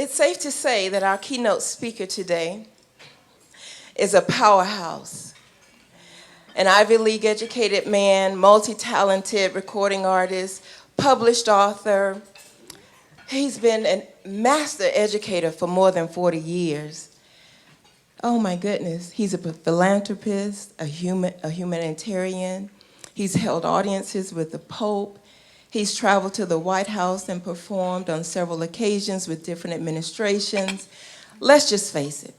It's safe to say that our keynote speaker today is a powerhouse, an Ivy League educated man, multi-talented recording artist, published author. He's been a master educator for more than 40 years. Oh my goodness, he's a philanthropist, a humanitarian. He's held audiences with the Pope. He's traveled to the White House and performed on several occasions with different administrations. Let's just face it,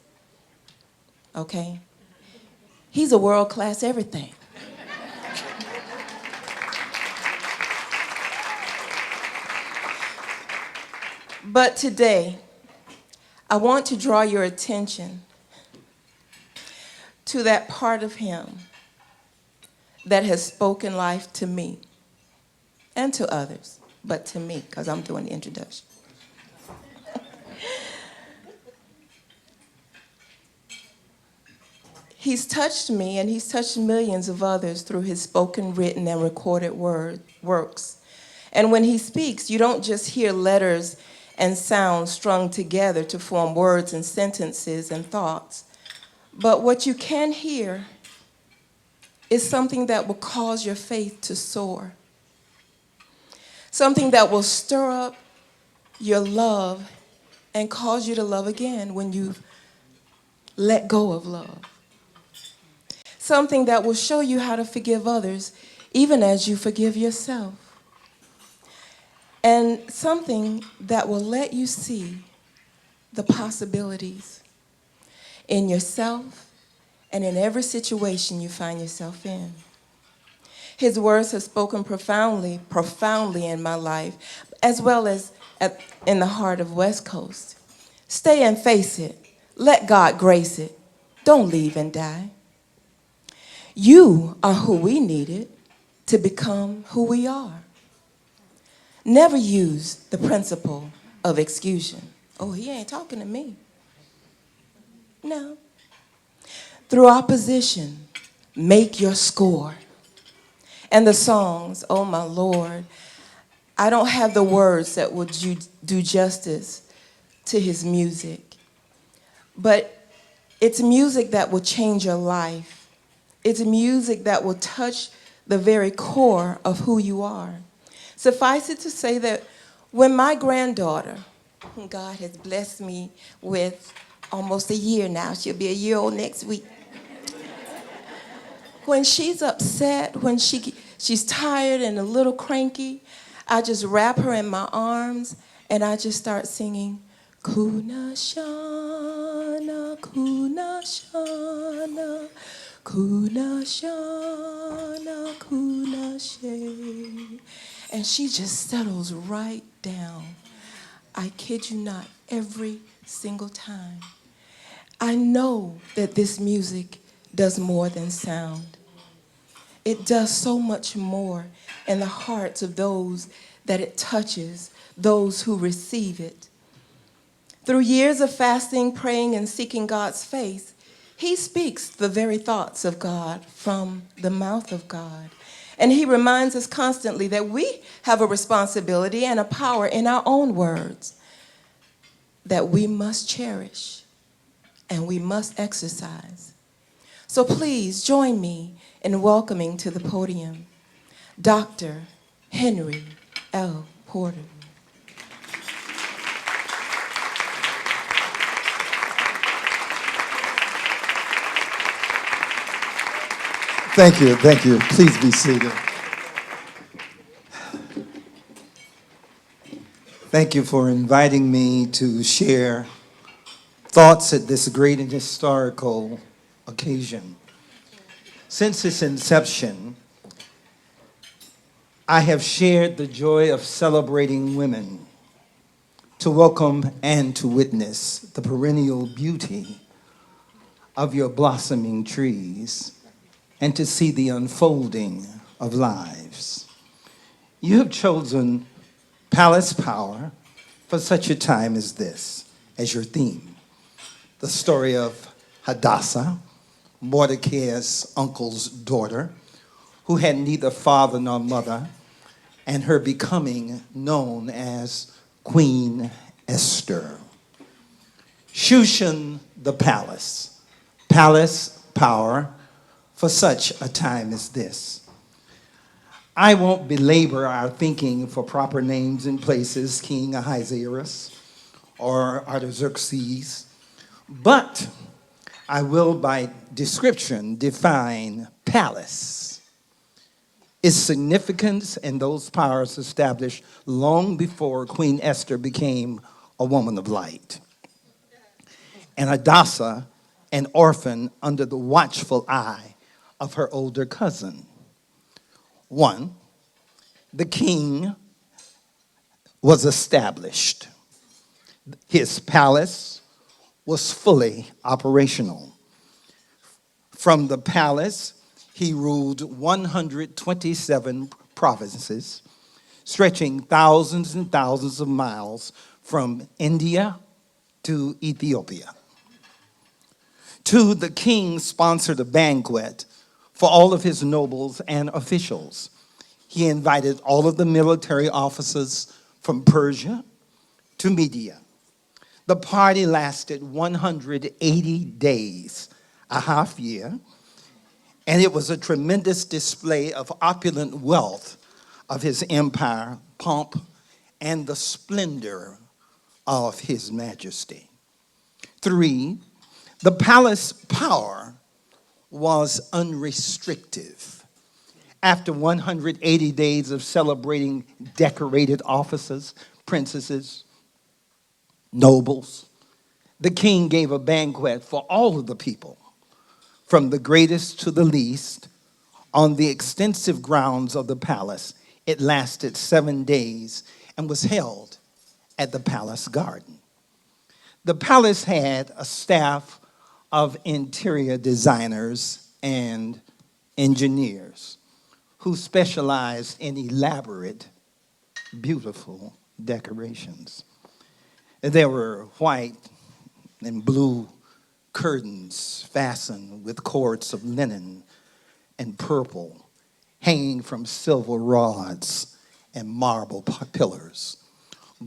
okay? He's a world-class everything. But today, I want to draw your attention to that part of him that has spoken life to me and to others, but to me, because I'm doing the introduction. He's touched me, and he's touched millions of others through his spoken, written, and recorded works. And when he speaks, you don't just hear letters and sounds strung together to form words and sentences and thoughts, but what you can hear is something that will cause your faith to soar, something that will stir up your love and cause you to love again when you've let go of love, something that will show you how to forgive others even as you forgive yourself, and something that will let you see the possibilities in yourself and in every situation you find yourself in. His words have spoken profoundly in my life, as well as in the heart of West Coast. Stay and face it. Let God grace it. Don't leave and die. You are who we needed to become who we are. Never use the principle of exclusion. Oh, he ain't talking to me. No. Through opposition, make your score. And the songs, oh my Lord, I don't have the words that would do justice to his music, but it's music that will change your life. It's music that will touch the very core of who you are. Suffice it to say that when my granddaughter, whom God has blessed me with almost a year now, she'll be a year old next week. When she's upset, when she's tired and a little cranky, I just wrap her in my arms and I just start singing, Kuna Shana, Kuna Shana, Kuna Shana, Kuna She. And she just settles right down. I kid you not, every single time. I know that this music does more than sound. It does so much more in the hearts of those that it touches, those who receive it. Through years of fasting, praying, and seeking God's face, he speaks the very thoughts of God from the mouth of God. And he reminds us constantly that we have a responsibility and a power in our own words that we must cherish and we must exercise. So please join me in welcoming to the podium Dr. Henry L. Porter. Thank you, thank you. Please be seated. Thank you for inviting me to share thoughts at this great and historical occasion. Since its inception, I have shared the joy of celebrating women, to welcome and to witness the perennial beauty of your blossoming trees, and to see the unfolding of lives. You have chosen Palace Power for such a time as this, as your theme. The story of Hadassah, Mordecai's uncle's daughter, who had neither father nor mother, and her becoming known as Queen Esther. Shushan the palace, palace power for such a time as this. I won't belabor our thinking for proper names and places, King Ahasuerus or Artaxerxes, but I will by description define palace. Its significance and those powers established long before Queen Esther became a woman of light. And Hadassah, an orphan under the watchful eye of her older cousin. One, the king was established. His palace was fully operational. From the palace, he ruled 127 provinces, stretching thousands and thousands of miles from India to Ethiopia. Two, the king sponsored a banquet for all of his nobles and officials. He invited all of the military officers from Persia to Media. The party lasted 180 days, a half year, and it was a tremendous display of opulent wealth of his empire, pomp, and the splendor of his majesty. Three, the palace power was unrestricted. After 180 days of celebrating decorated officers, princesses, nobles, the king gave a banquet for all of the people, from the greatest to the least, on the extensive grounds of the palace. It lasted 7 days and was held at the palace garden. The palace had a staff of interior designers and engineers who specialized in elaborate, beautiful decorations. There were white and blue curtains fastened with cords of linen and purple hanging from silver rods and marble pillars.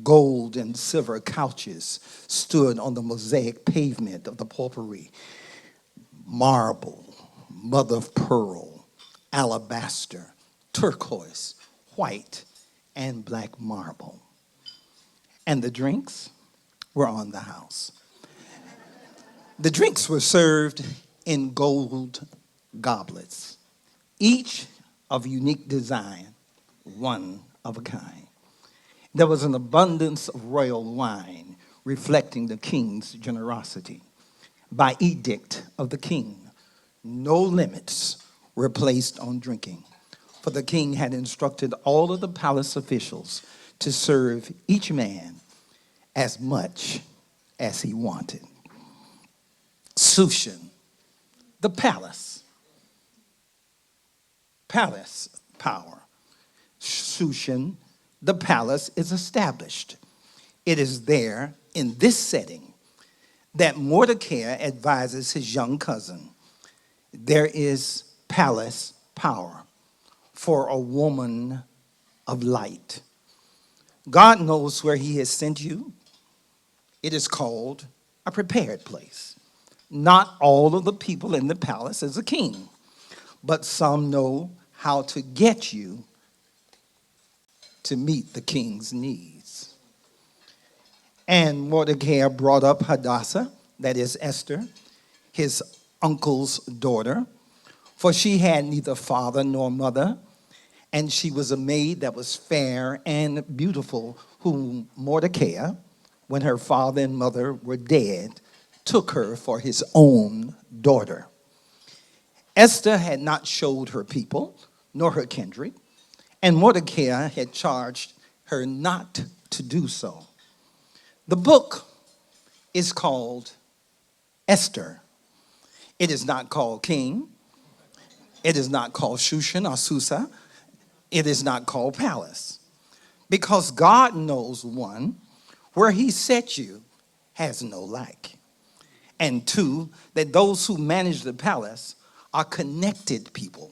Gold and silver couches stood on the mosaic pavement of the porphyry. Marble, mother of pearl, alabaster, turquoise, white, and black marble. And the drinks were on the house. The drinks were served in gold goblets, each of unique design, one of a kind. There was an abundance of royal wine reflecting the king's generosity. By edict of the king, no limits were placed on drinking, for the king had instructed all of the palace officials to serve each man as much as he wanted. Shushan, the palace power. Shushan, the palace is established. It is there in this setting that Mordecai advises his young cousin. There is palace power for a woman of light. God knows where he has sent you. It is called a prepared place. Not all of the people in the palace is a king, but some know how to get you to meet the king's needs. And Mordecai brought up Hadassah, that is Esther, his uncle's daughter, for she had neither father nor mother, and she was a maid that was fair and beautiful, whom Mordecai, when her father and mother were dead, took her for his own daughter. Esther had not showed her people, nor her kindred, and Mordecai had charged her not to do so. The book is called Esther. It is not called King. It is not called Shushan or Susa. It is not called Palace. Because God knows, one, where he set you has no like. And two, that those who manage the palace are connected people.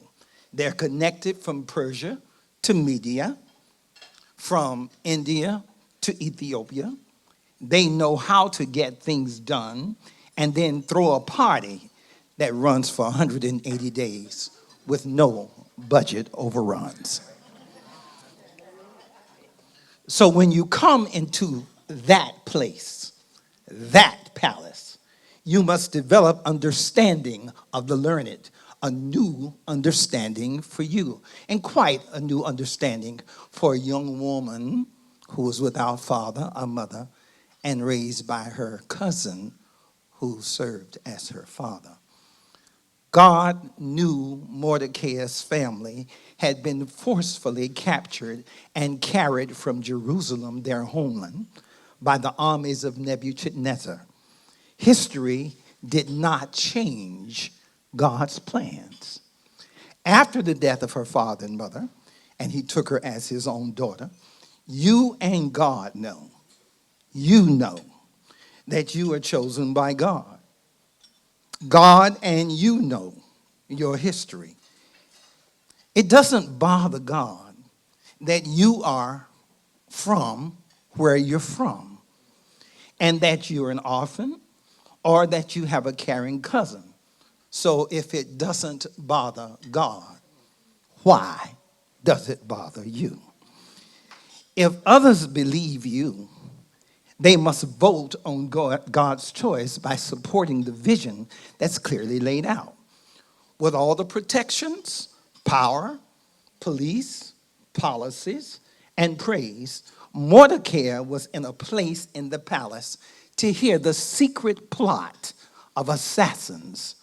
They're connected from Persia to Media, from India to Ethiopia. They know how to get things done and then throw a party that runs for 180 days with no budget overruns. So when you come into that place, that palace, you must develop understanding of the learned, a new understanding for you, and quite a new understanding for a young woman who was without father or mother and raised by her cousin who served as her father. God knew Mordecai's family had been forcefully captured and carried from Jerusalem, their homeland, by the armies of Nebuchadnezzar. History did not change God's plans. After the death of her father and mother, and he took her as his own daughter, you and God know, you know that you are chosen by God. God and you know your history. It doesn't bother God that you are from where you're from and that you're an orphan or that you have a caring cousin. So if it doesn't bother God, why does it bother you? If others believe you, they must vote on God's choice by supporting the vision that's clearly laid out. With all the protections, power, police, policies, and praise, Mordecai was in a place in the palace to hear the secret plot of assassins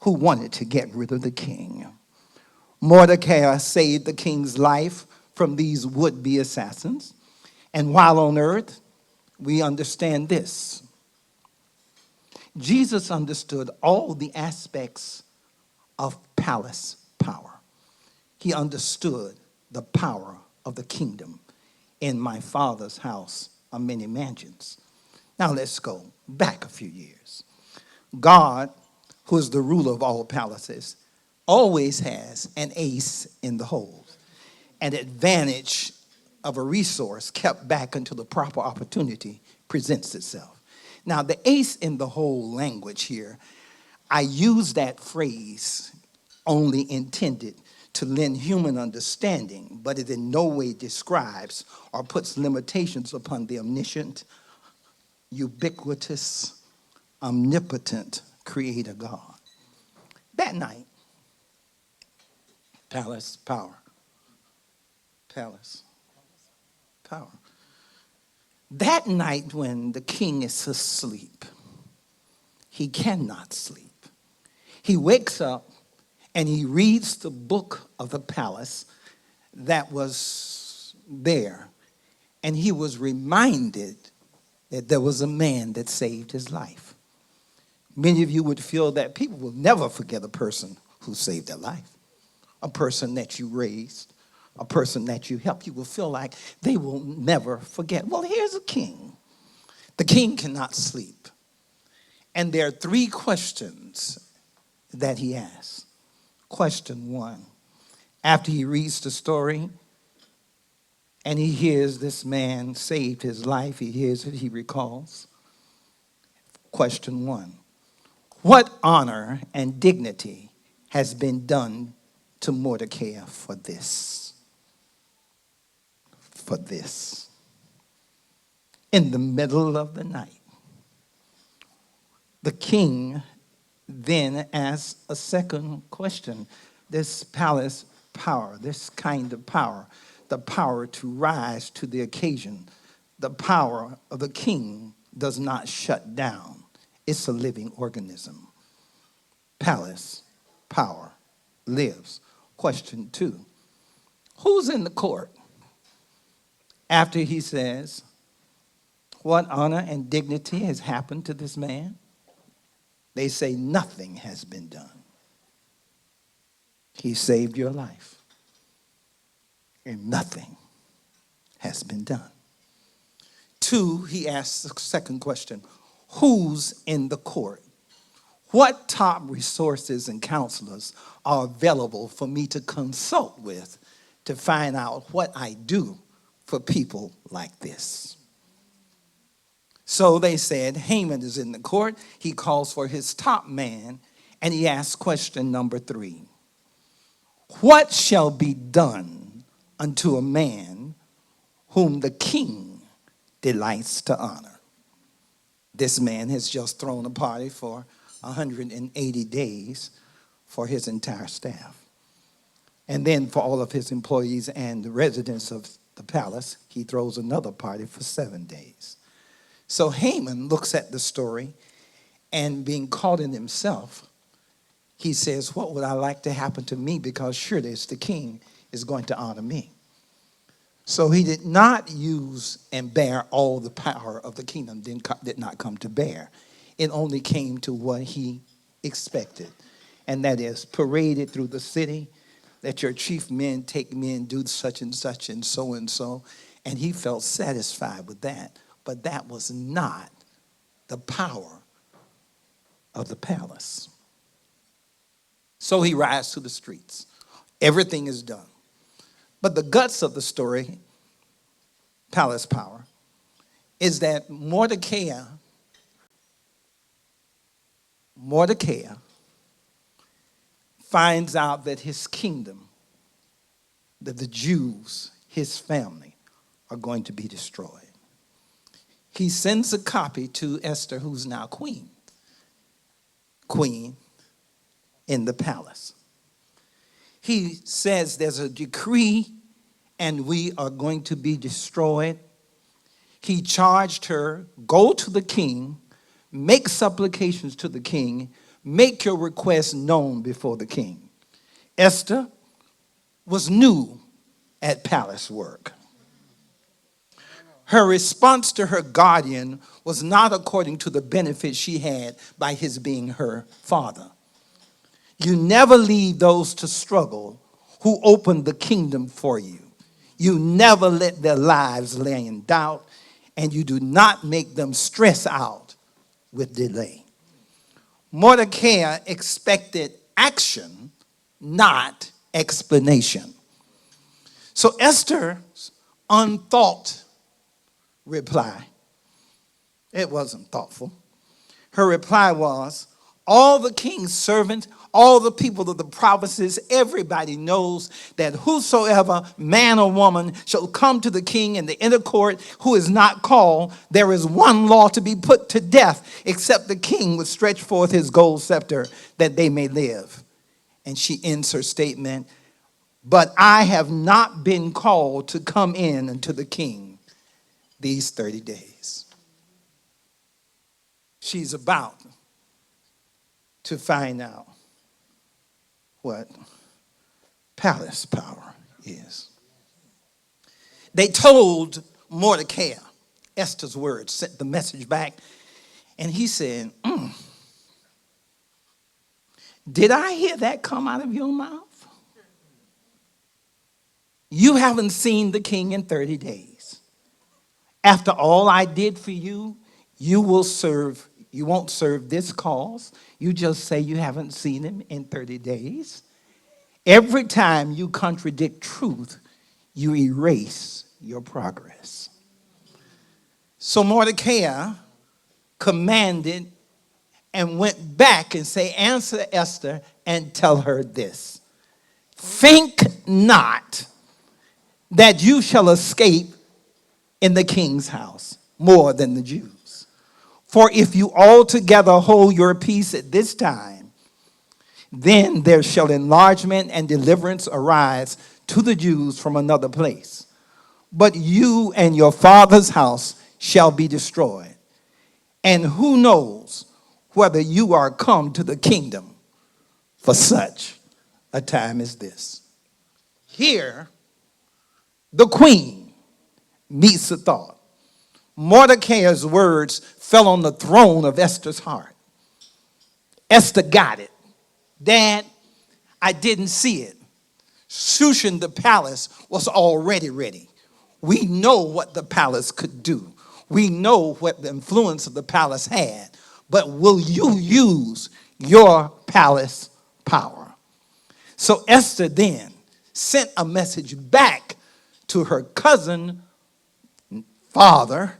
who wanted to get rid of the king. Mordecai saved the king's life from these would-be assassins. And while on earth, we understand this. Jesus understood all the aspects of palace power. He understood the power of the kingdom. In my Father's house are many mansions. Now let's go back a few years. God, who is the ruler of all palaces, always has an ace in the hole, an advantage of a resource kept back until the proper opportunity presents itself. Now, the ace in the hole language here, I use that phrase only intended to lend human understanding, but it in no way describes or puts limitations upon the omniscient, ubiquitous, omnipotent Creator God. That night, palace, power, palace, power. That night when the king is asleep, he cannot sleep. He wakes up and he reads the book of the palace that was there. And he was reminded that there was a man that saved his life. Many of you would feel that people will never forget a person who saved their life, a person that you raised, a person that you helped. You will feel like they will never forget. Well, here's a king. The king cannot sleep. And there are three questions that he asks. Question one, after he reads the story and he hears this man saved his life, he hears it, he recalls. Question one, what honor and dignity has been done to Mordecai for this? For this. In the middle of the night, the king then asks a second question. This palace power, this kind of power, the power to rise to the occasion, the power of the king does not shut down. It's a living organism. Palace power lives. Question two, who's in the court? After he says, what honor and dignity has happened to this man? They say nothing has been done. He saved your life, and nothing has been done. Two, he asks the second question, who's in the court? What top resources and counselors are available for me to consult with to find out what I do for people like this? So they said, Haman is in the court. He calls for his top man, and he asks question number 3. What shall be done unto a man whom the king delights to honor? This man has just thrown a party for 180 days for his entire staff. And then for all of his employees and the residents of the palace, he throws another party for 7 days. So Haman looks at the story, and being caught in himself, he says, what would I like to happen to me? Because surely it's the king is going to honor me. So he did not use and bear all the power of the kingdom, did not come to bear. It only came to what he expected, and that is paraded through the city, let your chief men take men, do such and such and so and so. And he felt satisfied with that. But that was not the power of the palace. So he rides to the streets. Everything is done. But the guts of the story, palace power, is that Mordecai finds out that his kingdom, that the Jews, his family, are going to be destroyed. He sends a copy to Esther, who's now queen in the palace. He says there's a decree and we are going to be destroyed. He charged her, go to the king, make supplications to the king, make your request known before the king. Esther was new at palace work. Her response to her guardian was not according to the benefit she had by his being her father. You never leave those to struggle who opened the kingdom for you. You never let their lives lay in doubt, and you do not make them stress out with delay. Mordecai expected action, not explanation. So Esther's unthought reply, it wasn't thoughtful. Her reply was, all the king's servants, all the people of the provinces, everybody knows that whosoever man or woman shall come to the king in the inner court who is not called, there is one law to be put to death, except the king would stretch forth his gold scepter that they may live. And she ends her statement, but I have not been called to come in unto the king these 30 days. She's about to find out what palace power is. They told Mordecai, Esther's words, sent the message back, and he said, did I hear that come out of your mouth? You haven't seen the king in 30 days. After all I did for you, you won't serve this cause. You just say you haven't seen him in 30 days. Every time you contradict truth, you erase your progress. So Mordecai commanded and went back and say, answer Esther and tell her this. Think not that you shall escape in the king's house more than the Jews. For if you altogether hold your peace at this time, then there shall enlargement and deliverance arise to the Jews from another place. But you and your father's house shall be destroyed. And who knows whether you are come to the kingdom for such a time as this. Here, the queen meets the thought. Mordecai's words fell on the throne of Esther's heart. Esther got it. Dad, I didn't see it. Shushan the palace was already ready. We know what the palace could do. We know what the influence of the palace had. But will you use your palace power? So Esther then sent a message back to her cousin, father,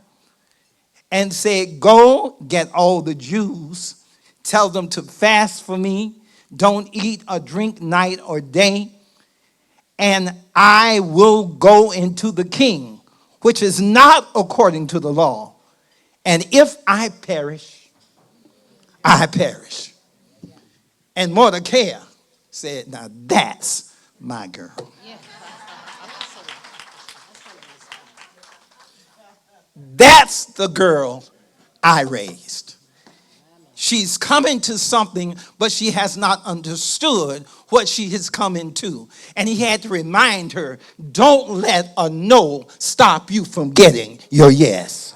and said, go get all the Jews, tell them to fast for me, don't eat or drink night or day, and I will go into the king, which is not according to the law. And if I perish, I perish. And Mordecai said, now that's my girl. That's the girl I raised. She's coming to something, but she has not understood what she has come into. And he had to remind her, don't let a no stop you from getting your yes.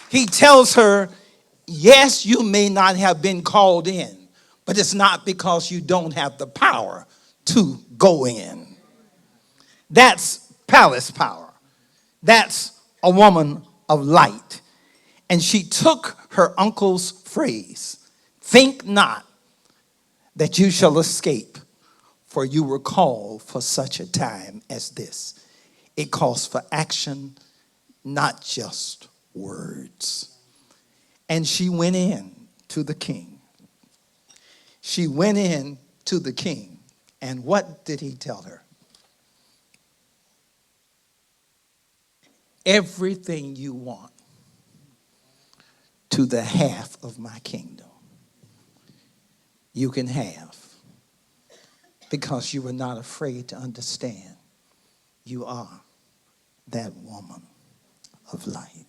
He tells her, yes, you may not have been called in, but it's not because you don't have the power to go in. That's palace power. That's a woman of light. And she took her uncle's phrase, think not that you shall escape, for you were called for such a time as this. It calls for action, not just words. And she went in to the king. She went in to the king. And what did he tell her? Everything you want to the half of my kingdom, you can have, because you were not afraid to understand you are that woman of light.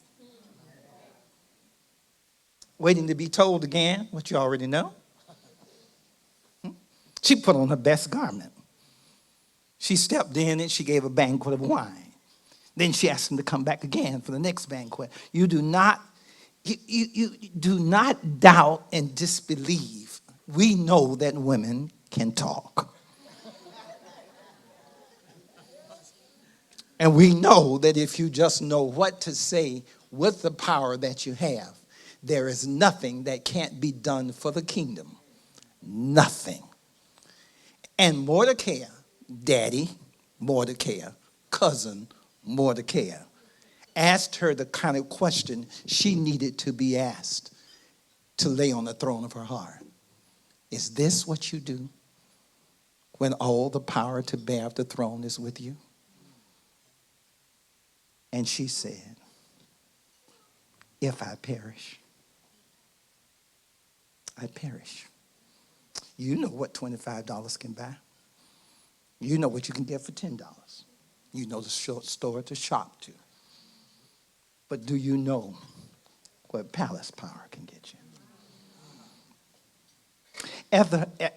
Waiting to be told again what you already know. She put on her best garment. She stepped in and she gave a banquet of wine. Then she asked him to come back again for the next banquet. You do not doubt and disbelieve. We know that women can talk. And we know that if you just know what to say with the power that you have, there is nothing that can't be done for the kingdom. Nothing. And Mordecai, daddy Mordecai, cousin Mordecai, asked her the kind of question she needed to be asked to lay on the throne of her heart. Is this what you do when all the power to bear the throne is with you? And she said, if I perish, I perish. You know what $25 can buy. You know what you can get for $10. You know the store to shop to. But do you know what palace power can get you?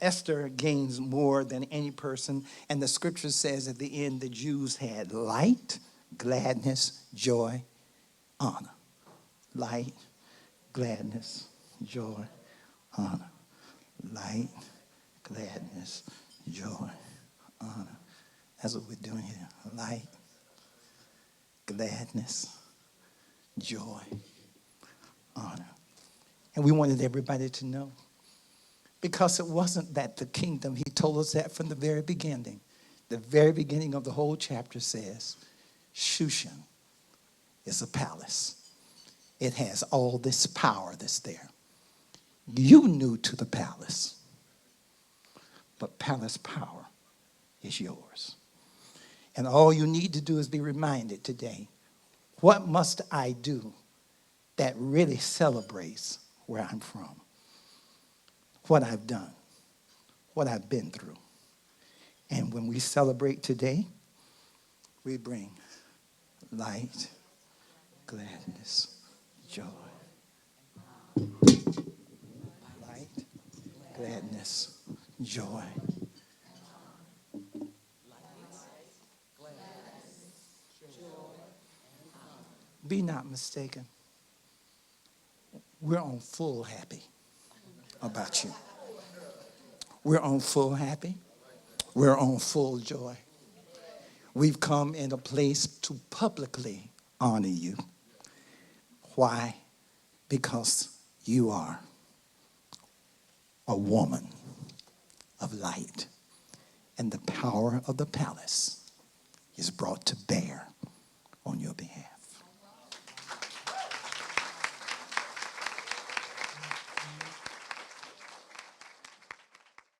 Esther gains more than any person, and the scripture says at the end the Jews had light, gladness, joy, honor. Light, gladness, joy, honor. Light, gladness, joy, honor. That's what we're doing here. Light, gladness, joy, honor. And we wanted everybody to know. Because it wasn't that the kingdom, he told us that from the very beginning. The very beginning of the whole chapter says, Shushan is a palace. It has all this power that's there. You new to the palace, but palace power is yours. And all you need to do is be reminded today, what must I do that really celebrates where I'm from, what I've done, what I've been through. And when we celebrate today, we bring light, gladness, joy. Light, gladness, joy. Be not mistaken. We're on full happy about you. We're on full happy. We're on full joy. We've come in a place to publicly honor you. Why? Because you are a woman of light. And the power of the palace is brought to bear on your behalf.